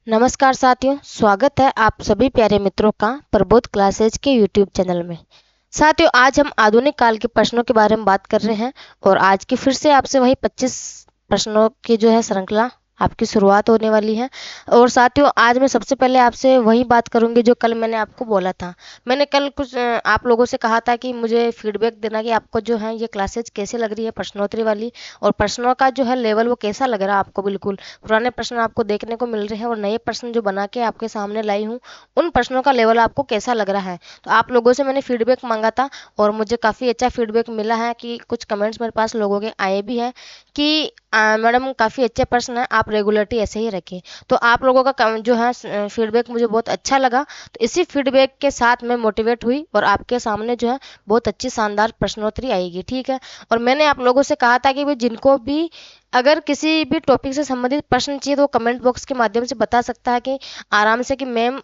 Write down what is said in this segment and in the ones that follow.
नमस्कार साथियों, स्वागत है आप सभी प्यारे मित्रों का प्रबोध क्लासेज के यूट्यूब चैनल में। साथियों, आज हम आधुनिक काल के प्रश्नों के बारे में बात कर रहे हैं और आज की फिर से आपसे वही 25 प्रश्नों की जो है श्रृंखला आपकी शुरुआत होने वाली है। और साथियों, आज मैं सबसे पहले आपसे वही बात करूंगी जो कल मैंने आपको बोला था। मैंने कल कुछ आप लोगों से कहा था कि मुझे फीडबैक देना कि आपको जो है ये क्लासेज कैसे लग रही है प्रश्नोत्तरी वाली, और प्रश्नों का जो है लेवल वो कैसा लग रहा है आपको। बिल्कुल पुराने प्रश्न आपको देखने को मिल रहे हैं और नए प्रश्न जो बना के आपके सामने लाई हूँ, उन प्रश्नों का लेवल आपको कैसा लग रहा है। तो आप लोगों से मैंने फीडबैक मांगा था और मुझे काफ़ी अच्छा फीडबैक मिला है कि कुछ कमेंट्स मेरे पास लोगों के आए भी हैं कि मैडम काफ़ी अच्छे प्रश्न हैं, आप रेगुलरिटी ऐसे ही रखें। तो आप लोगों का जो है फीडबैक मुझे बहुत अच्छा लगा। तो इसी फीडबैक के साथ मैं मोटिवेट हुई और आपके सामने जो है बहुत अच्छी शानदार प्रश्नोत्तरी आएगी, ठीक है। और मैंने आप लोगों से कहा था कि भाई जिनको भी अगर किसी भी टॉपिक से संबंधित प्रश्न चाहिए तो कमेंट बॉक्स के माध्यम से बता सकता है कि आराम से कि मैम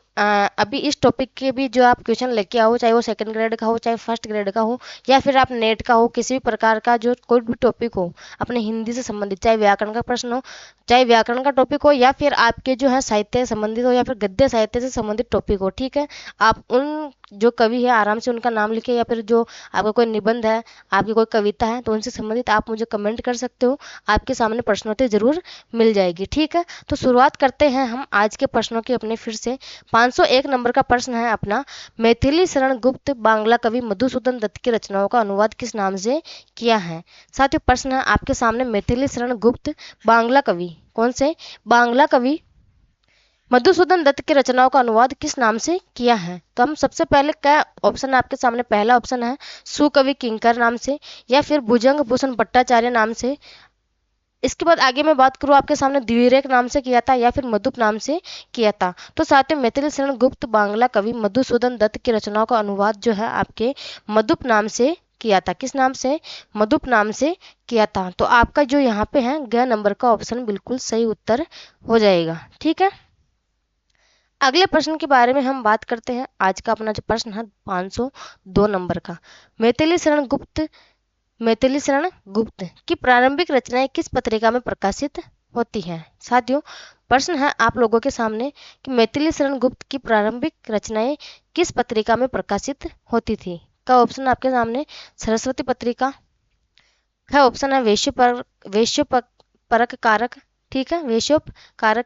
अभी इस टॉपिक के भी जो आप क्वेश्चन लेके आओ, चाहे वो सेकंड ग्रेड का हो, चाहे फर्स्ट ग्रेड का हो, या फिर आप नेट का हो, किसी भी प्रकार का जो कोई भी टॉपिक हो अपने हिंदी से संबंधित, चाहे व्याकरण का प्रश्न हो, चाहे व्याकरण का टॉपिक हो, या फिर आपके जो है साहित्य से संबंधित हो, या फिर गद्य साहित्य से संबंधित टॉपिक हो, ठीक है। आप उन जो कवि है आराम से उनका नाम लिखे, या फिर जो आपका कोई निबंध है, आपकी कोई कविता है, तो उनसे संबंधित आप मुझे कमेंट कर सकते हो। आपके सामने प्रश्नोत्तरी जरूर मिल जाएगी, ठीक है। तो शुरुआत करते हैं हम आज के प्रश्नों की अपने फिर से। 501 नंबर का प्रश्न है अपना, मैथिली शरण गुप्त बांग्ला कवि मधुसूदन दत्त की रचनाओं का अनुवाद किस नाम से किया है। साथियों, प्रश्न है आपके सामने, मैथिली शरण गुप्त बांग्ला कवि, कौन से बांग्ला कवि मधुसूदन दत्त की रचनाओं का अनुवाद किस नाम से किया है। तो हम सबसे पहले क्या ऑप्शन है आपके सामने, पहला ऑप्शन है सुकवि किंकर नाम से, या फिर भुजंग भूषण भट्टाचार्य नाम से। इसके बाद आगे मैं बात करूँ आपके सामने द्विरेख नाम से किया था या फिर मधुप नाम से किया था। तो साथियों, मैथिली शरण गुप्त बांग्ला कवि मधुसूदन दत्त की रचनाओं का अनुवाद जो है आपके मधुप नाम से किया था। किस नाम से, मधुप नाम से किया था। तो आपका जो यहाँ पे है ग नंबर का ऑप्शन बिल्कुल सही उत्तर हो जाएगा, ठीक है। अगले प्रश्न के बारे में हम बात करते हैं। आज का अपना जो प्रश्न है 502 नंबर का, मैथिली शरण गुप्त की प्रारंभिक रचनाएं किस पत्रिका में प्रकाशित होती हैं। साथियों, प्रश्न है आप लोगों के सामने कि मैथिली शरण गुप्त की प्रारंभिक रचनाएं किस पत्रिका में प्रकाशित होती थी। का ऑप्शन आपके सामने सरस्वती पत्रिका, का ऑप्शन है वेश्य परक कारक, ठीक है, वेश्योप कारक,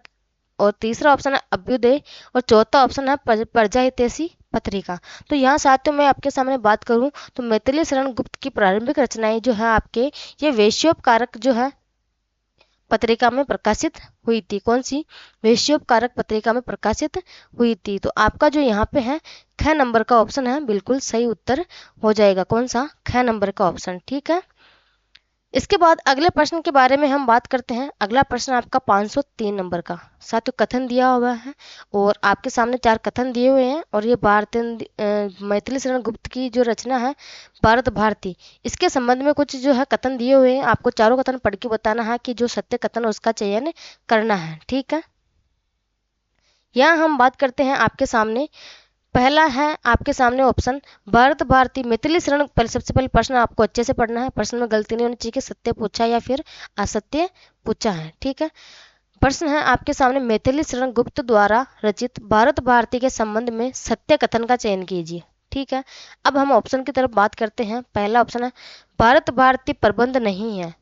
और तीसरा ऑप्शन है अभ्युदय, और चौथा ऑप्शन है प्रजा हितैषी पत्रिका। तो यहाँ साथियों मैं आपके सामने बात करूं तो मैथिली शरण गुप्त की प्रारंभिक रचनाएं जो है आपके ये वेश्योपकारक जो है पत्रिका में प्रकाशित हुई थी। कौन सी, वेश्योपकारक पत्रिका में प्रकाशित हुई थी। तो आपका जो यहाँ पे है ख नंबर का ऑप्शन है बिल्कुल सही उत्तर हो जाएगा। कौन सा, ख नंबर का ऑप्शन, ठीक है। इसके बाद अगले प्रश्न के बारे में हम बात करते हैं। अगला प्रश्न आपका 503 नंबर का। साथियों, कथन दिया हुआ है और आपके सामने 4 कथन दिए हुए हैं, और ये मैथिली शरण गुप्त की जो रचना है भारत भारती, इसके संबंध में कुछ जो है कथन दिए हुए हैं। आपको चारों कथन पढ़ के बताना है कि जो सत्य कथन है उसका चयन करना है, ठीक है। यहाँ हम बात करते हैं आपके सामने, पहला है आपके सामने ऑप्शन भारत भारती मैथिली शरण। सबसे पहले प्रश्न आपको अच्छे से पढ़ना है, प्रश्न में गलती नहीं होनी चाहिए कि सत्य पूछा या फिर असत्य पूछा है, ठीक है। प्रश्न है आपके सामने, मैथिली शरण गुप्त द्वारा रचित भारत भारती के संबंध में सत्य कथन का चयन कीजिए, ठीक है। अब हम ऑप्शन की तरफ बात करते हैं। पहला ऑप्शन है भारत भारती प्रबंध नहीं है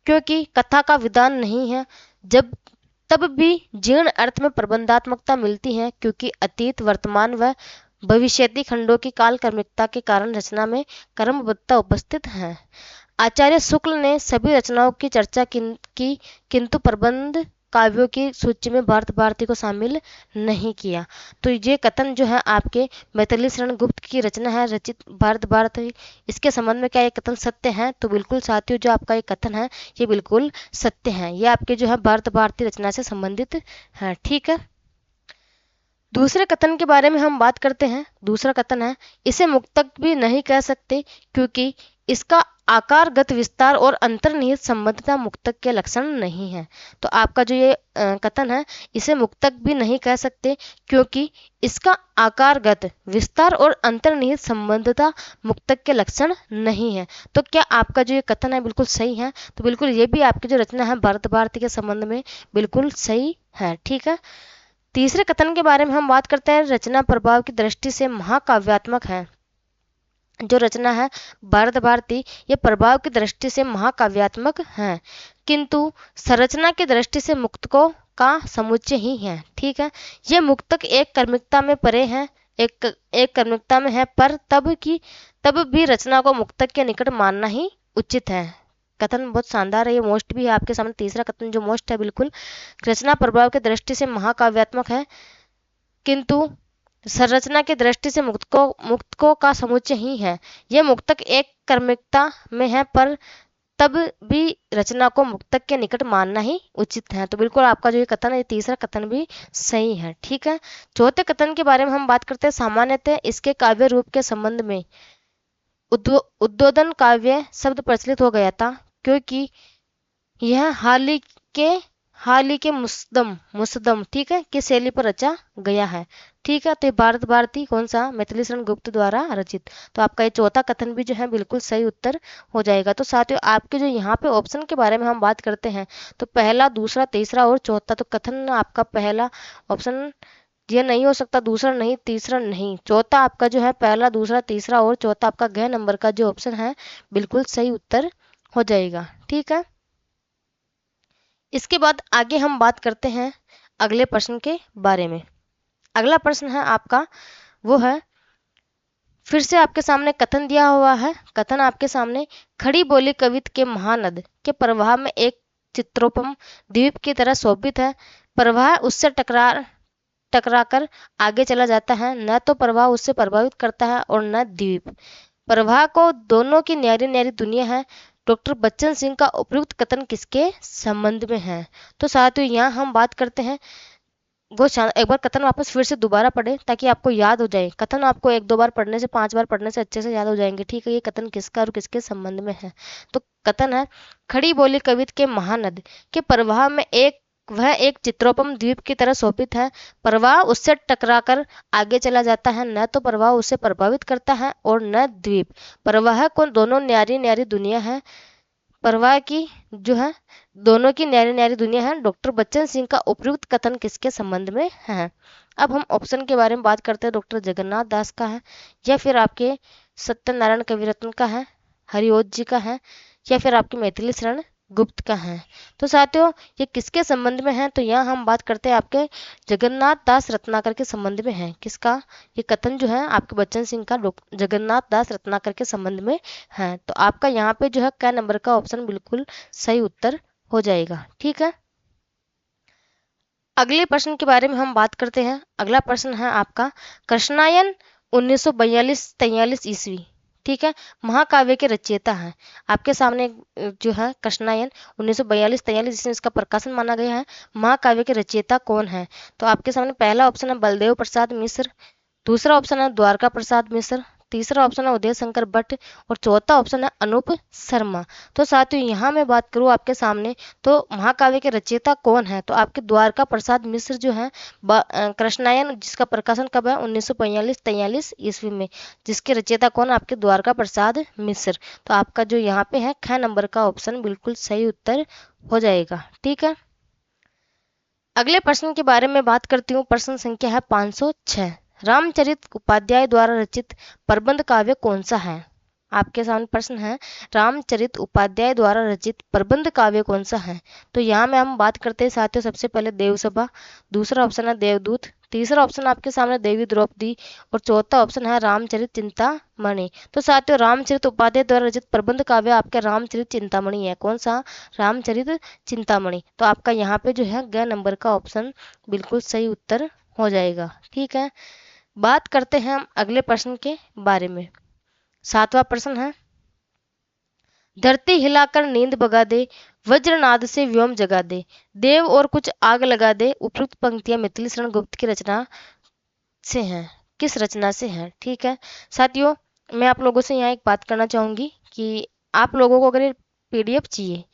क्योंकि कथा का विधान नहीं है, जब तब भी जीर्ण अर्थ में प्रबंधात्मकता मिलती है क्योंकि अतीत वर्तमान व भविष्यति खंडों की काल क्रमिकता के कारण रचना में क्रमबद्धता उपस्थित है। आचार्य शुक्ल ने सभी रचनाओं की चर्चा की किंतु प्रबंध काव्यों की सूची में भारत भारती को शामिल नहीं किया। तो ये कथन जो है आपके मैथिली शरण गुप्त की रचना है रचित भारत भारती, इसके संबंध में क्या ये कथन सत्य है। तो बिल्कुल साथियों, जो आपका ये कथन है ये बिल्कुल सत्य है, ये आपके जो है भारत भारती रचना से संबंधित है, ठीक है। दूसरे कथन के बारे में हम बात करते हैं। दूसरा कथन है इसे मुक्तक भी नहीं कह सकते क्योंकि इसका आकारगत विस्तार और अंतर्निहित संबद्धता मुक्तक के लक्षण नहीं है। तो आपका जो ये कथन है, इसे मुक्तक भी नहीं कह सकते क्योंकि इसका आकारगत विस्तार और अंतर्निहित संबद्धता मुक्तक के लक्षण नहीं है। तो क्या आपका जो ये कथन है बिल्कुल सही है। तो बिल्कुल ये भी आपकी जो रचना है भारत भारती के संबंध में बिल्कुल सही है, ठीक है। तीसरे कथन के बारे में हम बात करते हैं, रचना प्रभाव की दृष्टि से महाकाव्यात्मक है। जो रचना है भारत भारती, ये प्रभाव की दृष्टि से महाकाव्यात्मक है, किंतु संरचना की दृष्टि से मुक्तकों का समुच्चय ही है। ठीक है, ये मुक्तक एक कर्मिकता में परे हैं, एक कर्मिकता में है, पर तब भी रचना को मुक्तक के निकट मानना ही उचित है। कथन बहुत शानदार है, ये मोस्ट भी है आपके सामने। तीसरा कथन जो मोस्ट है, बिल्कुल रचना प्रभाव की दृष्टि से महाकाव्यात्मक है, किंतु संरचना की दृष्टि से मुक्तकों का समुच्चय ही है। यह मुक्तक एक कर्मिकता में है, पर तब भी रचना को मुक्तक के निकट मानना ही उचित है। तो बिल्कुल आपका जो ये कथन है, ये तीसरा कथन भी सही है। ठीक है, चौथे कथन के बारे में हम बात करते हैं, सामान्यतः इसके काव्य रूप के संबंध में उद्बोधन काव्य शब्द प्रचलित हो गया था, क्योंकि यह हाल ही के मुसद्दम ठीक है की शैली पर रचा गया है। ठीक है, तो भारत भारती कौन सा, मैथिली शरण गुप्त द्वारा रचित। तो आपका ये चौथा कथन भी जो है बिल्कुल सही उत्तर हो जाएगा। तो साथियों, आपके जो यहाँ पे ऑप्शन के बारे में हम बात करते हैं, तो पहला, दूसरा, तीसरा और चौथा, तो कथन आपका पहला ऑप्शन ये नहीं हो सकता, दूसरा नहीं, तीसरा नहीं, चौथा आपका जो है पहला, दूसरा, तीसरा और चौथा आपका घ नंबर का जो ऑप्शन है बिल्कुल सही उत्तर हो जाएगा। ठीक है, इसके बाद आगे हम बात करते हैं अगले प्रश्न के बारे में। अगला प्रश्न है आपका, वो है, फिर से आपके सामने कथन दिया हुआ है। कथन आपके सामने, खड़ी बोली कवित के महानद के प्रवाह में एक चित्रोपम द्वीप की तरह शोभित है। प्रवाह उससे टकराकर आगे चला जाता है, न तो प्रवाह उससे प्रभावित करता है और न द्वीप। प्रवाह को दोनों की न्यारी न्यारी दुनिया है। डॉक्टर बच्चन सिंह का उपयुक्त कथन किसके संबंध में है? तो साथियों, यहाँ हम बात करते हैं, वो एक बार कथन वापस फिर से दोबारा पढ़े ताकि आपको याद हो जाए। कथन आपको एक दो बार पढ़ने से, 5 बार पढ़ने से अच्छे से याद हो जाएंगे। ठीक है, ये कथन किसका और किसके संबंध में है? तो कथन है, खड़ी बोली कवित के महानद के प्रवाह में वह एक चित्रोपम द्वीप की तरह शोभित है। प्रवाह उससे टकराकर आगे चला जाता है, न तो प्रवाह उसे प्रभावित करता है और न द्वीप। प्रवाह को दोनों न्यारी न्यारी दुनिया है। प्रवाह की जो है दोनों की न्यारी न्यारी दुनिया है। डॉक्टर बच्चन सिंह का उपयुक्त कथन किसके संबंध में है? अब हम ऑप्शन के बारे में बात करते हैं। डॉक्टर जगन्नाथ दास का है, या फिर आपके सत्यनारायण कविरत्न का है, हरिओत जी का है, या फिर आपके मैथिली शरण गुप्त का है। तो साथियों, ये किसके संबंध में है? तो यहाँ हम बात करते हैं आपके जगन्नाथ दास रत्नाकर के संबंध में है। किसका? ये कथन जो है आपके बच्चन सिंह का जगन्नाथ दास रत्नाकर के संबंध में है। तो आपका यहाँ पे जो है क नंबर का ऑप्शन बिल्कुल सही उत्तर हो जाएगा। ठीक है, अगले प्रश्न के बारे में हम बात करते हैं। अगला प्रश्न है आपका, कृष्णायन 1942-43 ईस्वी, ठीक है, महाकाव्य के रचयिता हैं। आपके सामने जो है कृष्णायन 1942-43 ईस्वी इसका प्रकाशन माना गया है। महाकाव्य के रचयिता कौन है? तो आपके सामने पहला ऑप्शन है बलदेव प्रसाद मिश्र, दूसरा ऑप्शन है द्वारका प्रसाद मिश्र, तीसरा ऑप्शन है उदय शंकर भट्ट और चौथा ऑप्शन है अनूप शर्मा। तो साथियों, यहाँ मैं बात करूँ आपके सामने, तो महाकाव्य के रचयिता कौन है? तो आपके द्वारका प्रसाद मिश्र जो है कृष्णायन, जिसका प्रकाशन कब है? 1942-43 ईस्वी में, जिसके रचयिता कौन? आपके द्वारका प्रसाद मिश्र। तो आपका जो यहाँ पे है ख नंबर का ऑप्शन बिल्कुल सही उत्तर हो जाएगा। ठीक है, अगले प्रश्न के बारे में बात करती हूँ। प्रश्न संख्या है 506, रामचरित उपाध्याय द्वारा रचित प्रबंध काव्य कौन सा है? आपके सामने प्रश्न है, रामचरित उपाध्याय द्वारा रचित प्रबंध काव्य कौन सा है? तो यहाँ में हम बात करते हैं साथियों, सबसे पहले देवसभा, दूसरा ऑप्शन है देवदूत, तीसरा ऑप्शन आपके सामने देवी द्रौपदी और चौथा ऑप्शन है रामचरित चिंतामणि। तो साथियों, रामचरित उपाध्याय द्वारा रचित प्रबंध काव्य आपके रामचरित चिंतामणि है। कौन सा? रामचरित चिंतामणि। तो आपका यहाँ पे जो है ग नंबर का ऑप्शन बिल्कुल सही उत्तर हो जाएगा। ठीक है, बात करते हैं हम अगले प्रश्न के बारे में। 7वां प्रश्न है, धरती हिलाकर नींद भगा दे, वज्रनाद से व्योम जगा दे, देव और कुछ आग लगा दे। उपयुक्त पंक्तियां मैथिली शरण गुप्त की रचना से हैं। किस रचना से हैं? ठीक है साथियों, मैं आप लोगों से यहाँ एक बात करना चाहूंगी कि आप लोगों को अगर पीडीएफ चाहिए,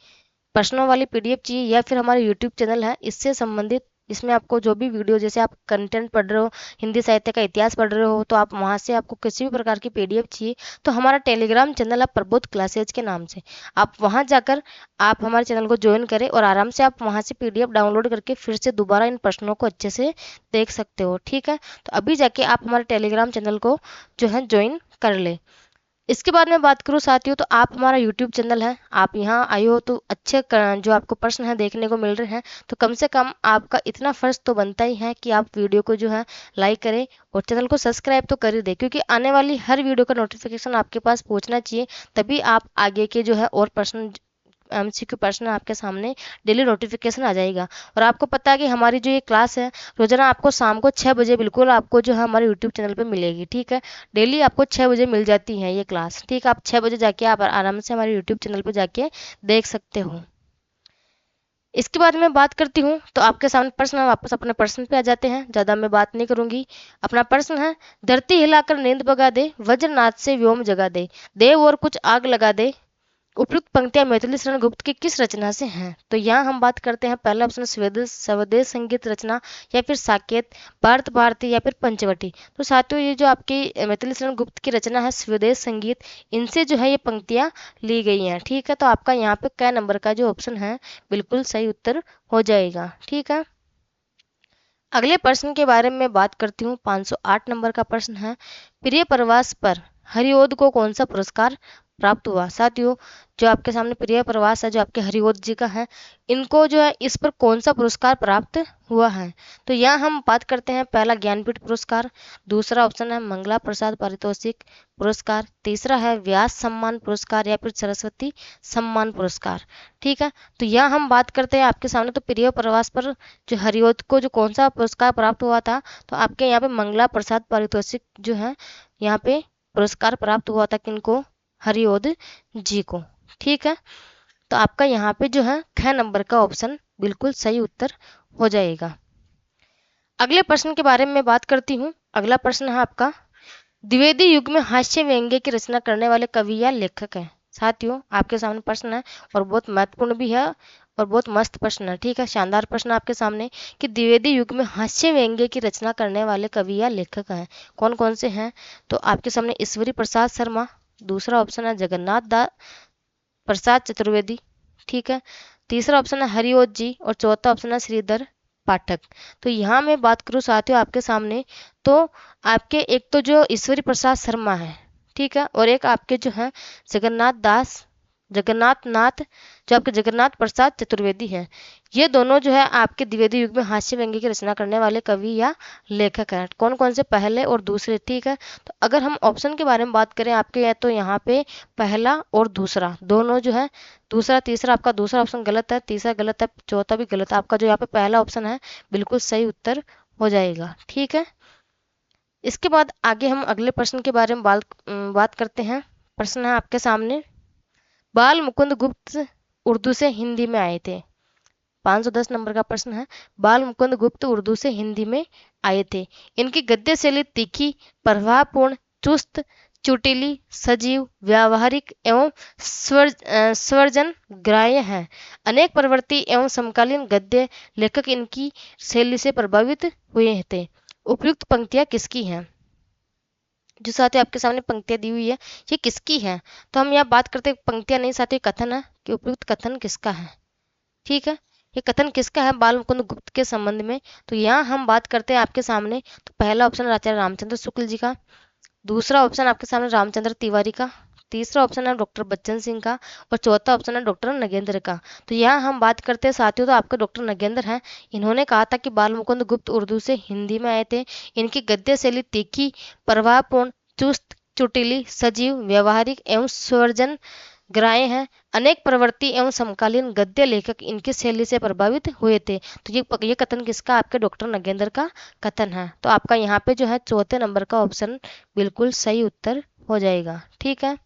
प्रश्नों वाली पीडीएफ चाहिए, या फिर हमारा यूट्यूब चैनल है, इससे संबंधित इसमें आपको जो भी वीडियो, जैसे आप कंटेंट पढ़ रहे हो, हिंदी साहित्य का इतिहास पढ़ रहे हो, तो आप वहाँ से आपको किसी भी प्रकार की PDF चाहिए तो हमारा टेलीग्राम चैनल है प्रबोध क्लासेज के नाम से, आप वहाँ जाकर आप हमारे चैनल को ज्वाइन करें और आराम से आप वहाँ से PDF डाउनलोड करके फिर से दोबारा इन प्रश्नों को अच्छे से देख सकते हो। ठीक है, तो अभी जाके आप हमारे टेलीग्राम चैनल को जो है ज्वाइन कर ले। इसके बाद मैं बात करूँ साथियों, तो आप हमारा यूट्यूब चैनल है, आप यहाँ आए हो तो अच्छे जो आपको प्रश्न है देखने को मिल रहे हैं, तो कम से कम आपका इतना फर्ज तो बनता ही है कि आप वीडियो को जो है लाइक करें और चैनल को सब्सक्राइब तो कर ही दें, क्योंकि आने वाली हर वीडियो का नोटिफिकेशन आपके पास पहुँचना चाहिए, तभी आप आगे के जो है और प्रश्न MCQ प्रश्न आपके सामने डेली नोटिफिकेशन आ जाएगा। और आपको पता है कि हमारी जो ये क्लास है रोजाना आपको शाम को 6 बजे बिल्कुल आपको जो है हमारे यूट्यूब चैनल पे मिलेगी। ठीक है, डेली आपको 6 बजे मिल जाती है ये क्लास। ठीक है, आप 6 बजे जाके आप आराम से हमारे यूट्यूब चैनल पे जाके देख सकते हो। इसके बाद मैं बात करती हूँ तो आपके सामने प्रश्न, वापस अपने प्रश्न पे आ जाते हैं, ज़्यादा मैं बात नहीं करूंगी। अपना प्रश्न है, धरती हिलाकर नींद भगा दे, वज्रनाथ से व्योम जगा दे, देव और कुछ आग लगा दे, उपयुक्त पंक्तियां मैथिली शरण गुप्त की किस रचना से हैं? तो यहाँ हम बात करते हैं, पहला ऑप्शन स्वदेश संगीत रचना, या फिर साकेत, भारत भारती, या फिर पंचवटी। तो साथियों ये जो आपकी मैथिली शरण गुप्त की रचना है स्वदेश संगीत, इनसे जो है ये पंक्तियां ली गई हैं। ठीक है, तो आपका यहाँ पे क नंबर का जो ऑप्शन है बिल्कुल सही उत्तर हो जाएगा। ठीक है, अगले प्रश्न के बारे में बात करती हूँ। 508 नंबर का प्रश्न है, प्रिय प्रवास पर हरिओद को कौन सा पुरस्कार प्राप्त हुआ? साथियों जो आपके सामने प्रिय प्रवास है, जो आपके हरिओद जी का है, इनको जो है इस पर कौन सा पुरस्कार प्राप्त हुआ है? तो यहाँ हम बात करते हैं, पहला ज्ञानपीठ पुरस्कार, दूसरा ऑप्शन है मंगला प्रसाद पारितोषिक पुरस्कार, तीसरा है व्यास सम्मान पुरस्कार, या फिर सरस्वती सम्मान पुरस्कार। ठीक है, तो यहाँ हम बात करते हैं आपके सामने, तो प्रिय प्रवास पर जो हरिओद को जो कौन सा पुरस्कार प्राप्त हुआ था, तो आपके यहाँ पे मंगला प्रसाद पारितोषिक जो है यहाँ पे पुरस्कार प्राप्त हुआ था, किनको? हरिओद जी को। ठीक है, तो आपका यहाँ पे जो है ख नंबर का ऑप्शन बिल्कुल सही उत्तर हो जाएगा। अगले प्रश्न के बारे में बात करती हूँ। अगला प्रश्न है आपका, द्विवेदी युग में हास्य व्यंग्य की रचना करने वाले कवि या लेखक हैं? साथियों आपके सामने प्रश्न है और बहुत महत्वपूर्ण भी है और बहुत मस्त प्रश्न है। ठीक है, शानदार प्रश्न आपके सामने कि द्विवेदी युग में हास्य व्यंग्य की रचना करने वाले कवि या लेखक हैं, कौन कौन से हैं? तो आपके सामने ईश्वरी प्रसाद शर्मा, दूसरा ऑप्शन है जगन्नाथ दास प्रसाद चतुर्वेदी। ठीक है, तीसरा ऑप्शन है हरिओद जी, और चौथा ऑप्शन है श्रीधर पाठक। तो यहाँ मैं बात करूँ साथियों आपके सामने, तो आपके एक तो जो ईश्वरी प्रसाद शर्मा है, ठीक है, और एक आपके जो है जगन्नाथ नाथ जो आपके जगन्नाथ प्रसाद चतुर्वेदी है, ये दोनों जो है आपके द्विवेदी युग में हास्य व्यंग्य की रचना करने वाले कवि या लेखक हैं। कौन कौन से? पहले और दूसरे। ठीक है, तो अगर हम ऑप्शन के बारे में बात करें आपके, या तो यहाँ पे पहला और दूसरा दोनों जो है, दूसरा तीसरा, आपका दूसरा ऑप्शन गलत है, तीसरा गलत है, चौथा भी गलत है। आपका जो यहाँ पे पहला ऑप्शन है बिल्कुल सही उत्तर हो जाएगा। ठीक है, इसके बाद आगे हम अगले प्रश्न के बारे में बात करते हैं। प्रश्न है आपके सामने, बाल मुकुंद गुप्त उर्दू से हिंदी में आए थे। 510 नंबर का प्रश्न है, बाल मुकुंद गुप्त उर्दू से हिंदी में आए थे। इनकी गद्य शैली तीखी, प्रभावपूर्ण, चुस्त, चुटीली, सजीव, व्यावहारिक एवं स्वर्जन ग्राह्य है। अनेक प्रवृत्ति एवं समकालीन गद्य लेखक इनकी शैली से प्रभावित हुए थे। उपयुक्त पंक्तियां किसकी हैं? जो साथियों आपके सामने पंक्तियां दी हुई है, ये किसकी है? तो हम यहाँ बात करते हैं पंक्तियां नहीं साथियों, कथन है कि उपयुक्त कथन किसका है। ठीक है, ये कथन किसका है बाल मुकुंद गुप्त के संबंध में? तो यहाँ हम बात करते हैं आपके सामने, तो पहला ऑप्शन आचार्य रामचंद्र शुक्ल जी का, दूसरा ऑप्शन आपके सामने रामचंद्र तिवारी का, तीसरा ऑप्शन है डॉक्टर बच्चन सिंह का, और चौथा ऑप्शन है डॉक्टर नगेंद्र का। तो यहाँ हम बात करते हैं साथियों, तो आपके डॉक्टर नगेंद्र हैं। इन्होंने कहा था कि बाल मुकुंद गुप्त उर्दू से हिंदी में आए थे। इनकी गद्य शैली तीखी, प्रभावपूर्ण, चुस्त, चुटीली, सजीव, व्यवहारिक एवं स्वर्जन ग्राह्य है। अनेक प्रवृत्ति एवं समकालीन गद्य लेखक इनकी शैली से प्रभावित हुए थे। तो ये कथन किसका? आपके डॉक्टर नगेंद्र का कथन है। तो आपका यहाँ पे जो है चौथे नंबर का ऑप्शन बिल्कुल सही उत्तर हो जाएगा। ठीक है,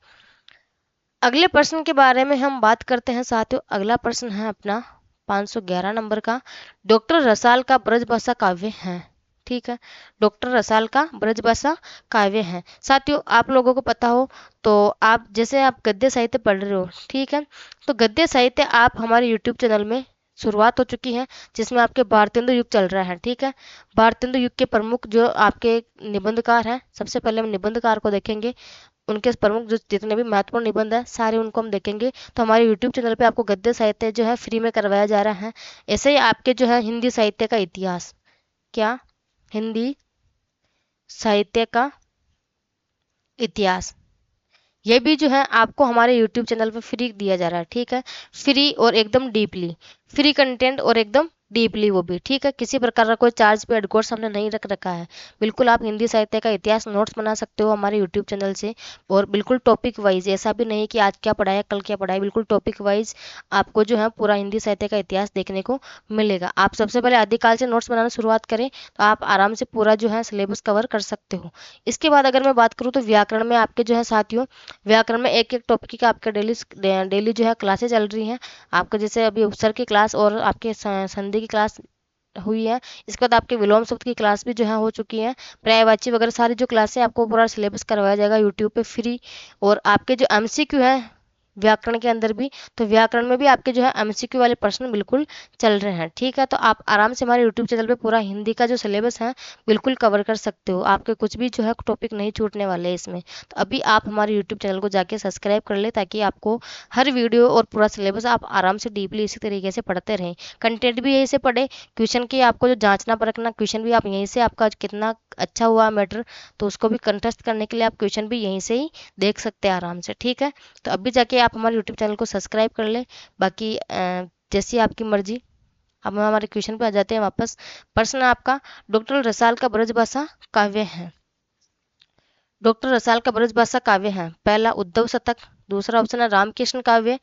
अगले प्रश्न के बारे में हम बात करते हैं साथियों। अगला प्रश्न है अपना 511 नंबर का, डॉक्टर रसाल का ब्रजभाषा काव्य है। ठीक है, डॉक्टर रसाल का ब्रजभाषा काव्य है। साथियों आप लोगों को पता हो तो आप जैसे आप गद्य साहित्य पढ़ रहे हो, ठीक है, तो गद्य साहित्य आप हमारे YouTube चैनल में शुरुआत हो चुकी है, जिसमें आपके भारतेंदु युग चल रहा है। ठीक है, भारतेंदु युग के प्रमुख जो आपके निबंधकार हैं, सबसे पहले हम निबंधकार को देखेंगे। उनके प्रमुख जो जितने भी महत्वपूर्ण निबंध हैं सारे उनको हम देखेंगे। तो हमारे यूट्यूब चैनल पे आपको गद्य साहित्य जो है फ्री में करवाया जा रहा है। ऐसे ही आपके जो है हिंदी साहित्य का इतिहास, क्या, हिंदी साहित्य का इतिहास, ये भी जो है आपको हमारे यूट्यूब चैनल पर फ्री दिया जा रहा है। ठीक है, फ्री और एकदम डीपली, फ्री कंटेंट और एकदम डीपली वो भी। ठीक है, किसी प्रकार का कोई चार्ज पे कोर्स हमने नहीं रख रखा है। बिल्कुल आप हिंदी साहित्य का इतिहास नोट्स बना सकते हो हमारे यूट्यूब चैनल से, और बिल्कुल टॉपिक वाइज, ऐसा भी नहीं कि आज क्या पढ़ाया कल क्या पढ़ाया, बिल्कुल टॉपिक वाइज आपको जो है पूरा हिंदी साहित्य का इतिहास देखने को मिलेगा। आप सबसे पहले आदिकाल से नोट्स बनाना शुरुआत करें तो आप आराम से पूरा जो है सिलेबस कवर कर सकते हो। इसके बाद अगर मैं बात करूँ तो व्याकरण में आपके जो है साथियों, व्याकरण में एक एक टॉपिक का आपका डेली डेली जो है क्लासेस चल रही हैं। आपका जैसे अभी उपसर्ग की क्लास और आपके संधि की क्लास हुई है। इसके बाद आपके विलोम शब्द की क्लास भी जो है हो चुकी है। पर्यायवाची वगैरह सारी जो क्लास है आपको पूरा सिलेबस करवाया जाएगा यूट्यूब पे फ्री। और आपके जो एमसीक्यू है व्याकरण के अंदर भी, तो व्याकरण में भी आपके जो है एमसीक्यू वाले प्रश्न बिल्कुल चल रहे हैं। ठीक है, तो आप आराम से हमारे यूट्यूब चैनल पे पूरा हिंदी का जो सिलेबस है बिल्कुल कवर कर सकते हो। आपके कुछ भी जो है टॉपिक नहीं छूटने वाले हैं इसमें। तो अभी आप हमारे यूट्यूब चैनल को जाके सब्सक्राइब कर ले, ताकि आपको हर वीडियो और पूरा सिलेबस आप आराम से डीपली इसी तरीके से पढ़ते रहें। कंटेंट भी यहीं से पढ़े, क्वेश्चन की आपको जो जांचना परखना क्वेश्चन भी आप यहीं से, आपका कितना अच्छा हुआ मैटर तो उसको भी कंटेस्ट करने के लिए आप क्वेश्चन भी यहीं से ही देख सकते हैं आराम से। ठीक है, तो अभी जाके आप हमारे यूट्यूब चैनल को सब्सक्राइब कर ले। बाकी जैसी आपकी मर्जी। अब हम हमारे क्वेश्चन पे आ जाते हैं वापस। प्रश्न आपका, डॉक्टर रसाल का ब्रजभाषा काव्य है। डॉक्टर रसाल का ब्रजभाषा काव्य है, पहला उद्धव शतक, दूसरा ऑप्शन है रामकृष्ण काव्य,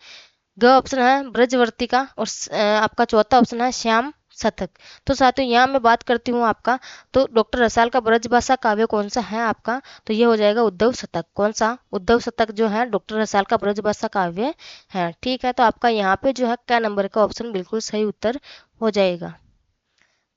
ग ऑप्शन है ब्रजवर्तिका, और आपका चौथा ऑप्शन है श्याम शतक। तो साथियों यहाँ मैं बात करती हूँ आपका, तो डॉक्टर रसाल का ब्रजभाषा काव्य कौन सा है आपका, तो ये हो जाएगा उद्धव शतक। कौन सा, उद्धव शतक जो है डॉक्टर रसाल का ब्रजभाषा काव्य है। ठीक है, तो आपका यहाँ पे जो है क्या नंबर का ऑप्शन बिल्कुल सही उत्तर हो जाएगा।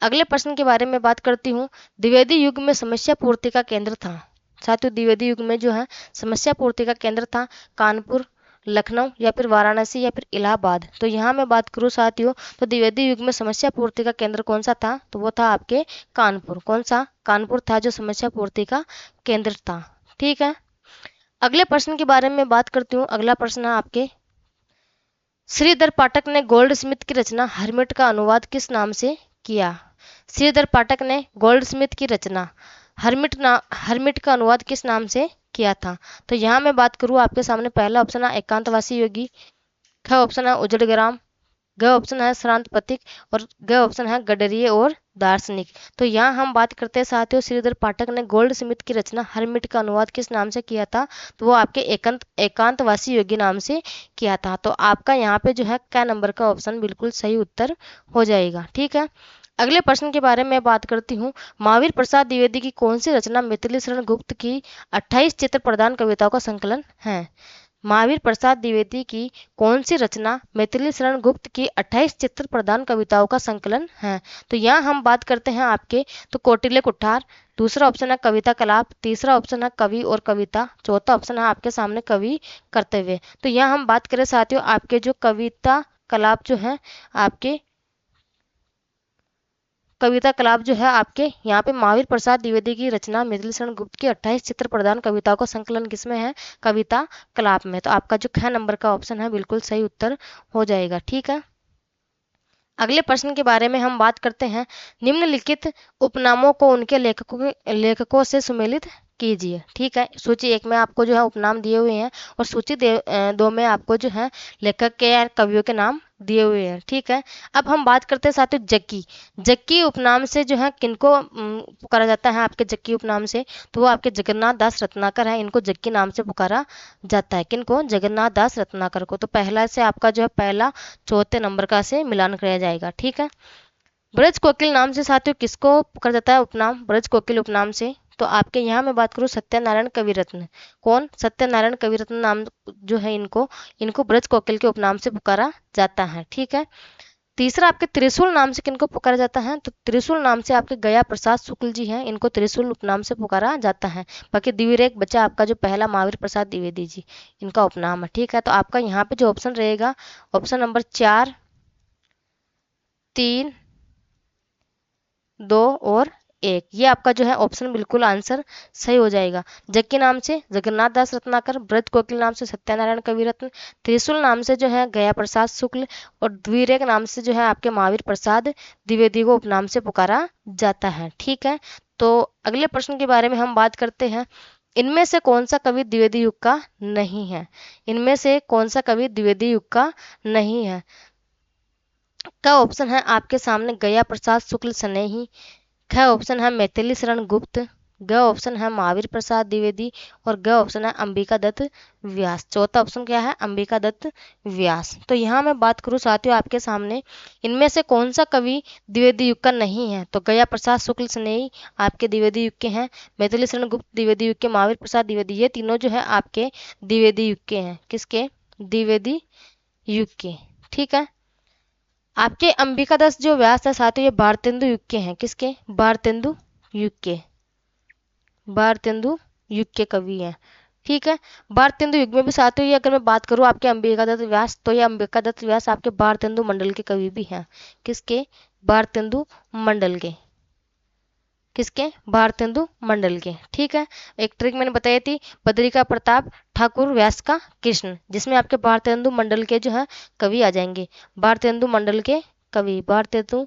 अगले प्रश्न के बारे में बात करती हूँ। द्विवेदी युग में समस्या पूर्ति का केंद्र था। साथियों द्विवेदी युग में जो है समस्या पूर्ति का केंद्र था कानपुर, लखनऊ या फिर वाराणसी या फिर इलाहाबाद। तो यहाँ मैं बात करूँ साथियों, तो द्विवेदी युग में समस्या पूर्ति का केंद्र कौन सा था, तो वो था आपके कानपुर। कौन सा, कानपुर था जो समस्या पूर्ति का केंद्र था। ठीक है, अगले प्रश्न के बारे में बात करती हूँ। अगला प्रश्न है आपके, श्रीधर पाठक ने गोल्ड स्मिथ की रचना हर्मिट का अनुवाद किस नाम से किया। श्रीधर पाठक ने गोल्ड स्मिथ की रचना हर्मिट का अनुवाद किस नाम से किया था। तो यहाँ मैं बात करूँ आपके सामने, पहला ऑप्शन है एकांतवासी योगी, ख ऑप्शन है उजड़ ग्राम, ग ऑप्शन है श्रांत पथिक, और ग ऑप्शन है गडरिये और दार्शनिक। तो यहाँ हम बात करते हैं साथियों, श्रीधर पाठक ने गोल्ड स्मिथ की रचना हर्मिट का अनुवाद किस नाम से किया था, तो वो आपके एकांतवासी योगी नाम से किया था। तो आपका यहाँ पे जो है क्या नंबर का ऑप्शन बिल्कुल सही उत्तर हो जाएगा। ठीक है, अगले प्रश्न के बारे में बात करती हूँ। महावीर प्रसाद द्विवेदी की कौन सी रचना मैथिली शरण गुप्त की 28 चित्र प्रधान कविताओं का संकलन है। महावीर प्रसाद द्विवेदी की कौन सी रचना मैथिली शरण गुप्त की 28 चित्र प्रधान कविताओं का संकलन है। तो यहाँ हम बात करते हैं आपके, तो कौटिल्य कुठार, दूसरा ऑप्शन है कविता कलाप, तीसरा ऑप्शन है कवि और कविता, चौथा ऑप्शन है आपके सामने कवि कर्तव्य। तो यहाँ हम बात करें साथियों आपके जो कविता कलाप जो है आपके, कविता कलाप जो है आपके यहाँ पे महावीर प्रसाद द्विवेदी की रचना मैथिली शरण गुप्त की 28 चित्र प्रधान कविताओं का संकलन किसमें है, कविता कलाप में। तो आपका जो ख नंबर का ऑप्शन है बिल्कुल सही उत्तर हो जाएगा। ठीक है, अगले प्रश्न के बारे में हम बात करते हैं। निम्नलिखित उपनामों को उनके लेखकों से सुमेलित कीजिए। ठीक है, सूची एक में आपको जो है उपनाम दिए हुए हैं, और सूची दो में आपको जो है लेखक के या कवियों के नाम दिए हुए हैं। ठीक है, अब हम बात करते हैं साथियों जक्की। जक्की उपनाम से जो है किनको पुकारा जाता है आपके जक्की उपनाम से, तो वो आपके जगन्नाथ दास रत्नाकर है, इनको जक्की नाम से पुकारा जाता है। किनको, जगन्नाथ दास रत्नाकर को। तो पहला से आपका जो है पहला चौथे नंबर का से मिलान किया जाएगा। ठीक है, ब्रज कोकिल नाम से साथियों किसको पुकारा जाता है उपनाम, ब्रज कोकिल उपनाम से, तो आपके यहाँ मैं बात करूँ सत्यनारायण कविरत्न। कौन, सत्यनारायण कविरत्न नाम जो है इनको ब्रज कोकिल के उपनाम से पुकारा जाता है। ठीक है, तीसरा आपके त्रिशूल नाम से किनको पुकारा जाता है, तो त्रिशूल नाम से आपके गया प्रसाद शुक्ल जी हैं, इनको त्रिशूल उपनाम से पुकारा जाता है। बाकी द्विरेख बचा आपका जो पहला महावीर प्रसाद द्विवेदी जी, इनका उपनाम है। ठीक है, तो आपका यहाँ पे जो ऑप्शन रहेगा ऑप्शन नंबर 4, 3, 2 और 1। ये आपका जो है ऑप्शन बिल्कुल आंसर सही हो जाएगा। जग के नाम से जगन्नाथ दास रत्नाकर, ब्रज कोकिल नाम से सत्यनारायण कविरत्न, त्रिशूल नाम से जो है गया प्रसाद शुक्ल और द्विरेक नाम से जो है आपके महावीर प्रसाद द्विवेदी को उपनाम से पुकारा जाता है। ठीक है, तो अगले प्रश्न के बारे में हम बात करते हैं। इनमें से कौन सा कवि द्विवेदी युग का नहीं है? इनमें से कौन सा कवि द्विवेदी युग का नहीं है? का ऑप्शन है आपके सामने गया प्रसाद शुक्ल स्नेही, ख ऑप्शन है मैथिली शरण गुप्त, ग ऑप्शन है महावीर प्रसाद द्विवेदी और ग ऑप्शन है अंबिका दत्त व्यास। चौथा ऑप्शन क्या है? अंबिका दत्त व्यास। तो यहाँ मैं बात करूँ साथियों आपके सामने, इनमें से कौन सा कवि द्विवेदी युग का नहीं है? तो गया प्रसाद शुक्ल स्नेही आपके द्विवेदी युग के हैं, मैथिली शरण गुप्त द्विवेदी युग के, महावीर प्रसाद द्विवेदी, ये तीनों जो है आपके द्विवेदी युग के हैं। किसके? द्विवेदी युग के। ठीक है, आपके अंबिका दास जो व्यास है साथियों, ये भारतेंदु युग के हैं। किसके? भारतेंदु युग के। भारतेंदु युग के कवि हैं। ठीक है, भारतेंदु युग में भी साथियों ये अगर मैं बात करूँ आपके अंबिका दत्त व्यास, तो ये अंबिका दत्त व्यास आपके भारतेंदु मंडल के कवि भी हैं। किसके? भारतेंदु मंडल के। किसके? भारतेंदु मंडल के। ठीक है, एक ट्रिक मैंने बताई थी, बद्रिका प्रताप ठाकुर व्यास का कृष्ण, जिसमें आपके भारतेंदु मंडल के जो है कवि आ जाएंगे। भारतेंदु मंडल के कवि, भारतेंदु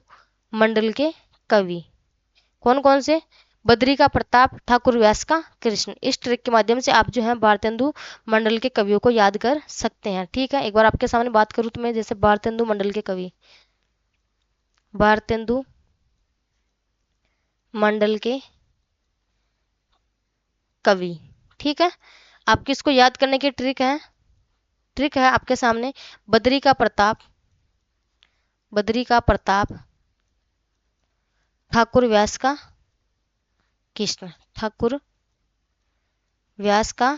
मंडल के कवि कौन कौन से? बद्रिका प्रताप ठाकुर व्यास का कृष्ण। इस ट्रिक के माध्यम से आप जो है भारतेंदु मंडल के कवियों को याद कर सकते हैं। ठीक है, एक बार आपके सामने बात करूँ तो मैं, जैसे भारतेंदु मंडल के कवि, भारतेंदु मंडल के कवि। ठीक है, आपकी इसको याद करने की ट्रिक है आपके सामने, बद्रिका प्रताप, बद्रिका प्रताप ठाकुर व्यास का कृष्ण, ठाकुर व्यास का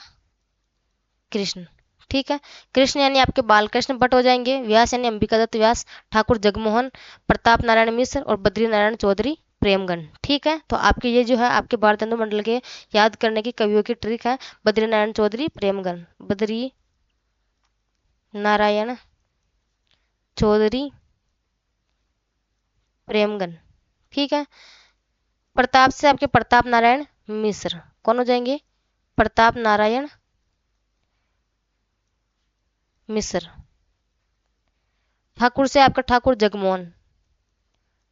कृष्ण। ठीक है, कृष्ण यानी आपके बालकृष्ण भट्ट हो जाएंगे, व्यास यानी अंबिका दत्त व्यास, ठाकुर जगमोहन, प्रताप नारायण मिश्र और बद्री नारायण चौधरी प्रेमगन। ठीक है, तो आपके ये जो है आपके भारतेंदु मंडल के याद करने की कवियों की ट्रिक है, बद्री नारायण चौधरी प्रेमगन, बद्री नारायण चौधरी प्रेमगन। ठीक है, प्रताप से आपके प्रताप नारायण मिश्र, कौन हो जाएंगे? प्रताप नारायण मिश्र। ठाकुर से आपका ठाकुर जगमोहन,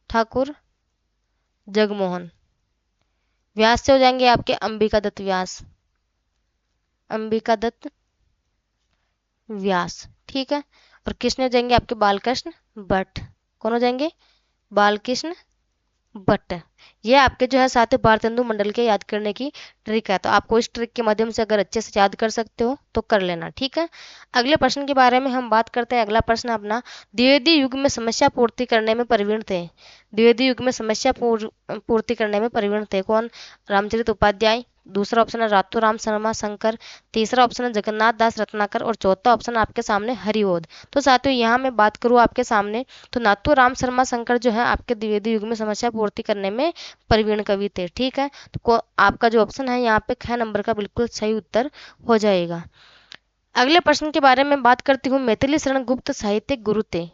ठाकुर जगमोहन। व्यास से हो जाएंगे आपके अंबिका दत्त व्यास, अंबिका दत्त व्यास। ठीक है, और कृष्ण हो जाएंगे आपके बालकृष्ण भट्ट, कौन हो जाएंगे? बालकृष्ण भट्ट। ये आपके जो है साथियों भारतेंदु मंडल के याद करने की ट्रिक है। तो आपको इस ट्रिक के माध्यम से अगर अच्छे से याद कर सकते हो तो कर लेना। ठीक है, अगले प्रश्न के बारे में हम बात करते हैं। अगला प्रश्न अपना, द्विवेदी युग में समस्या पूर्ति करने में प्रवीण थे। द्विवेदी युग में समस्या पूर्ति करने में प्रवीण थे कौन? रामचरित उपाध्याय, दूसरा ऑप्शन है रातूराम शर्मा शंकर, तीसरा ऑप्शन है जगन्नाथ दास रत्नाकर और चौथा ऑप्शन आपके सामने हरिओद। तो साथियों यहाँ मैं बात करूँ आपके सामने, तो नाथूराम शर्मा शंकर जो है आपके द्विवेदी युग में समस्या पूर्ति करने में प्रवीण कवि थे। ठीक है, तो आपका जो ऑप्शन है यहाँ पे ख नंबर का बिल्कुल सही उत्तर हो जाएगा। अगले प्रश्न के बारे में बात करती हूँ, मैथिली शरण गुप्त साहित्यिक गुरु थे।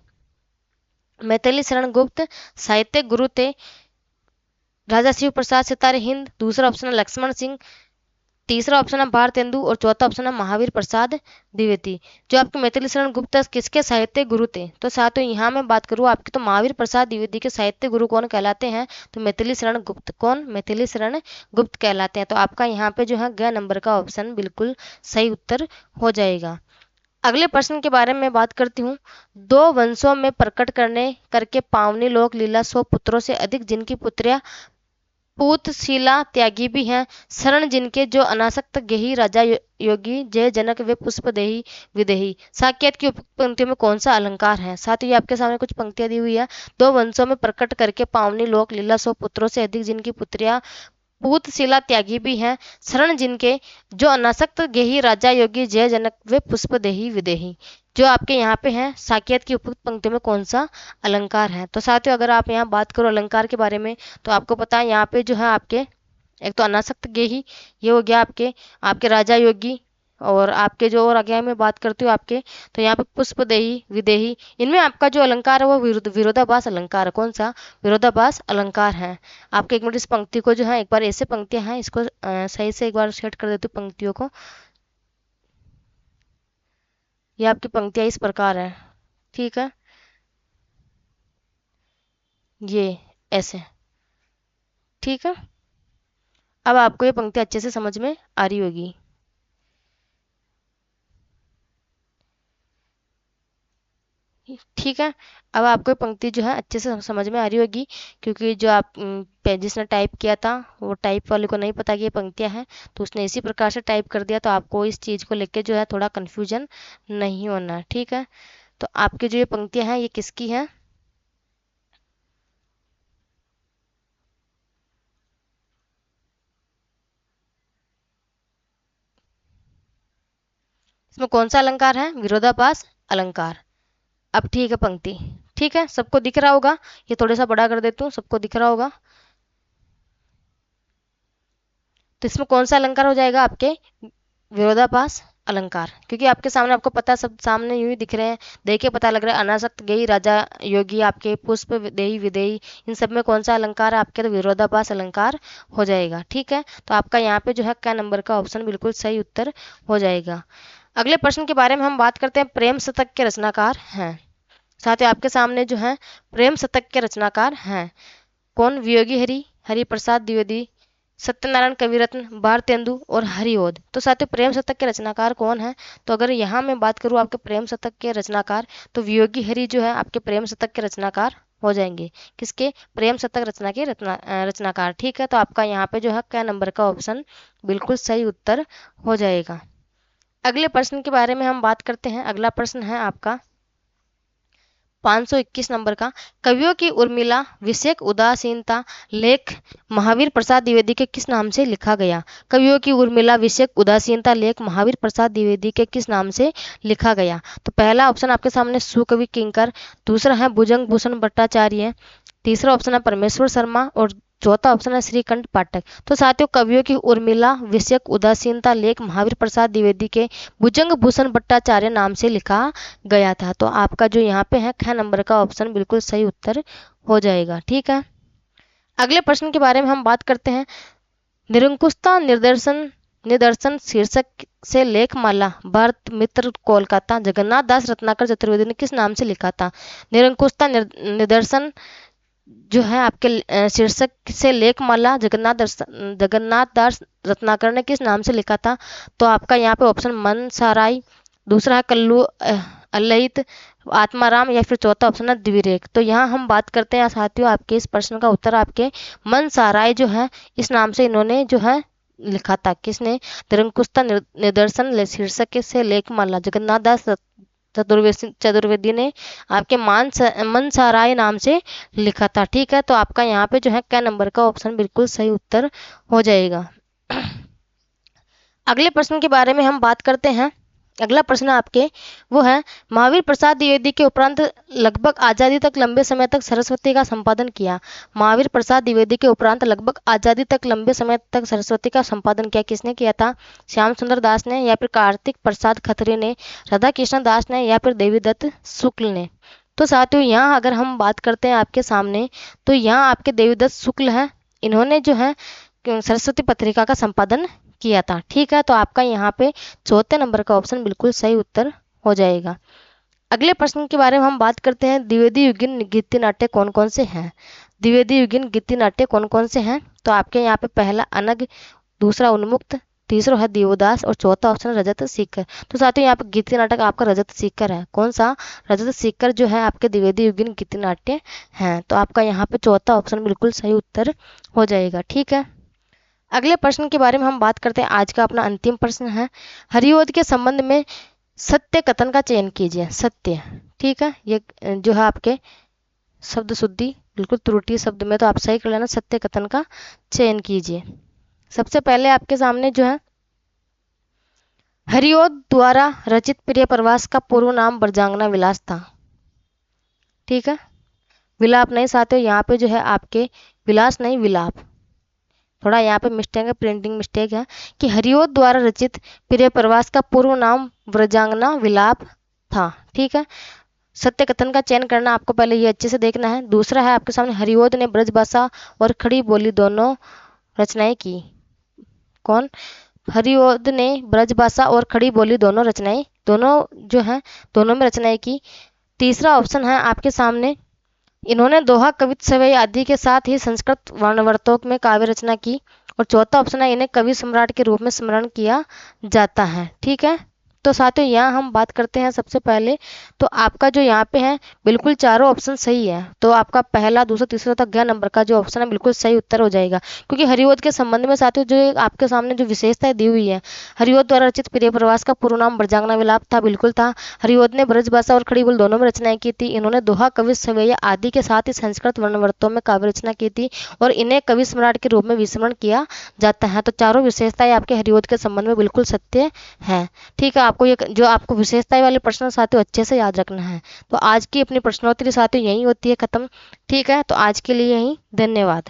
मैथिली शरण गुप्त साहित्यिक गुरु थे राजा शिव प्रसाद सितारे हिंद, दूसरा ऑप्शन है लक्ष्मण सिंह, तीसरा ऑप्शन है भारतेंदु और चौथा ऑप्शन है महावीर प्रसाद द्विवेदी। जो आपके मैथिली शरण गुप्त किसके साहित्य गुरु थे? तो साथियों यहाँ मैं बात करूँ आपकी, तो महावीर प्रसाद द्विवेदी के साहित्य गुरु कौन कहलाते हैं? तो मैथिली शरण गुप्त। कौन? मैथिली शरण गुप्त कहलाते हैं। तो आपका यहाँ पे जो है ग नंबर का ऑप्शन बिल्कुल सही उत्तर हो जाएगा। अगले प्रश्न के बारे में बात करती हूँ, दो वंशों में प्रकट करके पावनी लोक लीला 100 पुत्रों से अधिक, जिनकी पुत्रियां पूतशीला त्यागी भी हैं, शरण जिनके जो अनासक्त गेही राजा योगी जय जनक वे पुष्प देही विदेही। साकेत की उपयुक्त पंक्तियों में कौन सा अलंकार है? साथ ही आपके सामने कुछ पंक्तियां दी हुई है, दो वंशों में प्रकट करके पावनी लोक लीला 100 पुत्रों से अधिक, जिनकी पुत्रियां पूतशीला त्यागी भी हैं, शरण जिनके जो अनासक्त गेही राजा योगी जय जनक वे पुष्प देही विदेही। जो आपके यहाँ पे हैं साकेत की उपयुक्त पंक्तियों में कौन सा अलंकार है? तो साथियों अगर आप यहाँ बात करो अलंकार के बारे में, तो आपको पता है यहाँ पे जो है आपके एक तो अनासक्त गेही, ये हो गया आपके राजा योगी और आपके जो और आगे मैं बात करती हूँ आपके, तो यहाँ पे पुष्पदेही, विदेही, इनमें आपका जो अलंकार है वो विरोधाभास अलंकार है। कौन सा? विरोधाभास अलंकार है। आपके एक मिनट इस पंक्ति को जो है, एक बार ऐसे पंक्तियां हैं, इसको सही से एक बार सेट कर देती हूँ पंक्तियों को। ये आपकी पंक्तियां इस प्रकार है, ठीक है, ये ऐसे, ठीक है। अब आपको ये पंक्ति अच्छे से समझ में आ रही होगी। ठीक है। अब आपको ये पंक्ति जो है अच्छे से समझ में आ रही होगी, क्योंकि जो आप जिसने टाइप किया था वो टाइप वाले को नहीं पता कि ये पंक्तियां हैं, तो उसने इसी प्रकार से टाइप कर दिया, तो आपको इस चीज़ को लेके जो है थोड़ा कन्फ्यूजन नहीं होना, ठीक है। तो आपकी जो ये पंक्तियां हैं ये किसकी हैं? इसमें कौन सा अलंकार है? विरोधाभास अलंकार। अब ठीक है पंक्ति, ठीक है, सबको दिख रहा होगा। ये थोड़ा सा बड़ा कर देता हूँ, सबको दिख रहा होगा। तो इसमें कौन सा अलंकार हो जाएगा? आपके विरोधाभास अलंकार, क्योंकि आपके सामने, आपको पता, सब सामने यूं ही दिख रहे हैं, देख के पता लग रहा है। अनासक्त, गेयी, राजा, योगी, आपके पुष्प, देही, विदेही, इन सब में कौन सा अलंकार है आपके? तो विरोधाभास अलंकार हो जाएगा, ठीक है। तो आपका यहाँ पे जो है क नंबर का ऑप्शन बिल्कुल सही उत्तर हो जाएगा। अगले प्रश्न के बारे में हम बात करते हैं। प्रेम शतक के रचनाकार हैं, साथ ही आपके सामने जो है प्रेम शतक के रचनाकार हैं कौन? वियोगी हरि, हरि प्रसाद द्विवेदी, सत्यनारायण कविरत्न, भारतेंदु और हरिओद। तो साथियों प्रेम शतक के रचनाकार कौन है? तो अगर यहाँ मैं बात करूँ आपके प्रेम शतक के रचनाकार, तो वियोगी हरि जो है आपके प्रेम शतक के रचनाकार हो जाएंगे। किसके? प्रेम शतक रचना के रचनाकार, ठीक है। तो आपका यहाँ पे जो है क नंबर का ऑप्शन बिल्कुल सही उत्तर हो जाएगा। अगले प्रश्न के बारे में हम बात करते हैं। अगला प्रश्न है आपका 521 नंबर का। कवियों की उर्मिला विषयक उदासीनता लेख महावीर प्रसाद द्विवेदी के किस नाम से लिखा गया? कवियों की उर्मिला विषयक उदासीनता लेख महावीर प्रसाद द्विवेदी के किस नाम से लिखा गया? तो पहला ऑप्शन आपके सामने सुकवि किंकर, दूसरा है भुजंग भूषण भट्टाचार्य, तीसरा ऑप्शन है परमेश्वर शर्मा और चौथा ऑप्शन है श्रीकंठ पाठक। तो साथियों कवियों की उर्मिला विषयक उदासीनता लेख महावीर प्रसाद द्विवेदी के भुजंग भूषण भट्टाचार्य नाम से लिखा गया था। तो आपका जो यहाँ पे है ख नंबर का ऑप्शन बिल्कुल सही उत्तर हो जाएगा, ठीक है। अगले प्रश्न के बारे में हम बात करते हैं। निरंकुशता निर्दर्शन निदर्शन शीर्षक से लेखमाला भारत मित्र कोलकाता जगन्नाथ दास रत्नाकर चतुर्वेदी ने किस नाम से लिखा था? निरंकुशता निदर्शन जो है आपके शीर्षक से लेखमाला जगन्नाथ दास रत्नाकर ने किस नाम से लिखा था? तो आपका यहाँ पे ऑप्शन मन साराई, दूसरा है कल्लू अल्लहित, आत्माराम या फिर चौथा ऑप्शन है द्विरेख। तो यहाँ हम बात करते हैं साथियों, आपके इस प्रश्न का उत्तर आपके मन साराय जो है इस नाम से इन्होंने जो है लिखा था। किसने? निरंकुशता निदर्शन शीर्षक से लेखमाला जगन्नाथ दास चतुर्वेदी ने आपके मन साराय नाम से लिखा था, ठीक है। तो आपका यहाँ पे जो है क नंबर का ऑप्शन बिल्कुल सही उत्तर हो जाएगा। अगले प्रश्न के बारे में हम बात करते हैं। अगला प्रश्न आपके वो है महावीर प्रसाद द्विवेदी के उपरांत लगभग आज़ादी तक लंबे समय तक सरस्वती का संपादन किया। महावीर प्रसाद द्विवेदी के उपरांत लगभग आज़ादी तक लंबे समय तक सरस्वती का संपादन किया। किसने किया था? श्याम सुंदर दास ने या फिर कार्तिक प्रसाद खत्री ने, राधा कृष्ण दास ने या फिर देवीदत्त शुक्ल ने। तो साथियों यहाँ अगर हम बात करते हैं आपके सामने, तो यहाँ आपके देवीदत्त शुक्ल है, इन्होंने जो है सरस्वती पत्रिका का संपादन किया था, ठीक है। तो आपका यहाँ पे चौथे नंबर का ऑप्शन बिल्कुल सही उत्तर हो जाएगा। अगले प्रश्न के बारे में हम बात करते हैं। द्विवेदी युगीन गीति नाट्य कौन कौन से हैं? द्विवेदी युगीन गीति नाट्य कौन कौन से हैं? तो आपके यहाँ पे पहला अनग, दूसरा उन्मुक्त, तीसरा है देवदास और चौथा ऑप्शन है रजत सीकर। तो साथियों यहाँ पे गीति नाटक आपका रजत सीकर है। कौन सा? रजत सीकर जो है आपके द्विवेदी युगीन गीति नाट्य हैं। तो आपका यहाँ पे चौथा ऑप्शन बिल्कुल सही उत्तर हो जाएगा, ठीक है। अगले प्रश्न के बारे में हम बात करते हैं। आज का अपना अंतिम प्रश्न है। हरिओद के संबंध में सत्य कथन का चयन कीजिए। सत्य, ठीक है, ये जो है आपके शब्द शुद्धि बिल्कुल त्रुटि शब्द में, तो आप सही कर लेना, सत्य कथन का चयन कीजिए। सबसे पहले आपके सामने जो है हरिओद द्वारा रचित प्रिय प्रवास का पूर्व नाम ब्रजांगना विलास था, ठीक है। विलाप नहीं साथियों, यहाँ पे जो है आपके विलास नहीं विलाप, थोड़ा यहाँ पे मिस्टेक है, प्रिंटिंग मिस्टेक है कि हरिओद द्वारा रचित प्रिय प्रवास का पूर्व नाम व्रजांगना विलाप था। ठीक है, सत्य कथन का चयन करना आपको पहले ये अच्छे से देखना है। दूसरा है आपके सामने, हरिओद ने ब्रजभाषा और खड़ी बोली दोनों रचनाएं की। कौन? हरिओद ने ब्रजभाषा और खड़ी बोली दोनों रचनाएं, दोनों जो है दोनों में रचनाएं की। तीसरा ऑप्शन है आपके सामने, इन्होंने दोहा, कवित्त, सवई आदि के साथ ही संस्कृत वर्णवर्तों में काव्य रचना की। और चौथा ऑप्शन है, इन्हें कवि सम्राट के रूप में स्मरण किया जाता है। ठीक है, तो साथियों यहाँ हम बात करते हैं सबसे पहले, तो आपका जो यहाँ पे है बिल्कुल चारों ऑप्शन सही है। तो आपका पहला, दूसरा, तीसरा तक 11 नंबर का जो ऑप्शन है बिल्कुल सही उत्तर हो जाएगा। क्योंकि हरिओद के संबंध में साथियों जो आपके सामने जो विशेषताएं दी हुई है, हरिओद द्वारा रचित प्रिय प्रवास का पूर्व नाम ब्रजांगना विलाप था, बिल्कुल था। हरिओद ने ब्रजभाषा और खड़ी बोल दोनों में रचनाएं की थी। इन्होंने दोहा, कवि, सवैया आदि के साथ ही संस्कृत वर्णवर्तों में काव्य रचना की थी और इन्हें कवि सम्राट के रूप में विस्मरण किया जाता है। तो चारों विशेषताएं आपके हरिओद के संबंध में बिल्कुल सत्य है। ठीक है, आपको ये जो आपको विशेषताएं वाले प्रश्न साथियों अच्छे से याद रखना है। तो आज की अपनी प्रश्नोत्तरी साथियों यही होती है खत्म। ठीक है, तो आज के लिए यही, धन्यवाद।